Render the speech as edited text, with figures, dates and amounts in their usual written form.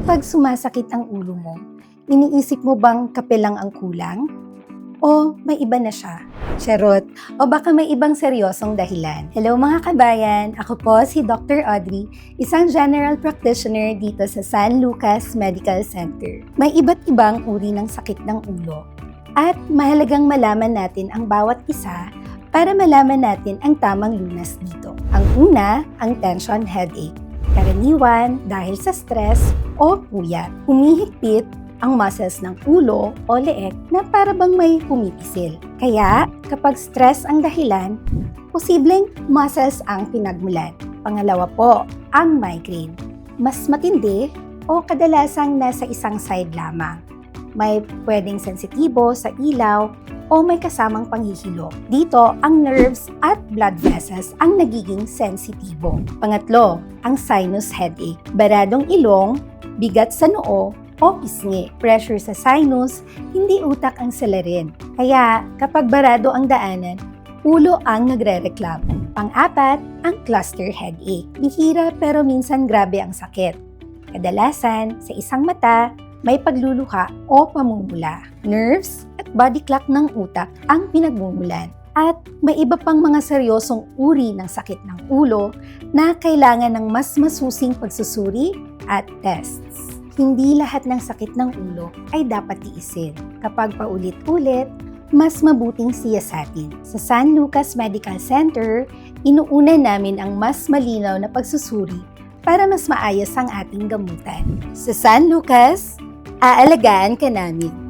Kapag sumasakit ang ulo mo, iniisip mo bang kape lang ang kulang? O may iba na siya? Charot! O baka may ibang seryosong dahilan. Hello mga kabayan! Ako po si Dr. Audrey, isang general practitioner dito sa San Lucas Medical Center. May iba't ibang uri ng sakit ng ulo. At mahalagang malaman natin ang bawat isa para malaman natin ang tamang lunas dito. Ang una, ang tension headache. Karaniwan dahil sa stress o puyat. Humihigpit ang muscles ng ulo o leeg na para bang may pumipisil. Kaya, kapag stress ang dahilan, posibleng muscles ang pinagmulan. Pangalawa po, ang migraine. Mas matindi o kadalasang nasa isang side lamang. May pwedeng sensitibo sa ilaw o may kasamang panghihilo. Dito, ang nerves at blood vessels ang nagiging sensitibo. Pangatlo, ang sinus headache. Baradong ilong, bigat sa noo, o pisngi. Pressure sa sinus, hindi utak ang salarin. Kaya, kapag barado ang daanan, ulo ang nagre-reklamo. Pang-apat, ang cluster headache. Bihira pero minsan grabe ang sakit. Kadalasan, sa isang mata, may pagluluha o pamumula. Nerves at body clock ng utak ang pinagmumulan. At may iba pang mga seryosong uri ng sakit ng ulo na kailangan ng mas masusing pagsusuri at tests. Hindi lahat ng sakit ng ulo ay dapat tiisin. Kapag paulit-ulit, mas mabuting siyasatin. Sa San Lucas Medical Center, inuuna namin ang mas malinaw na pagsusuri para mas maayos ang ating gamutan. Sa San Lucas, aalagaan ka namin.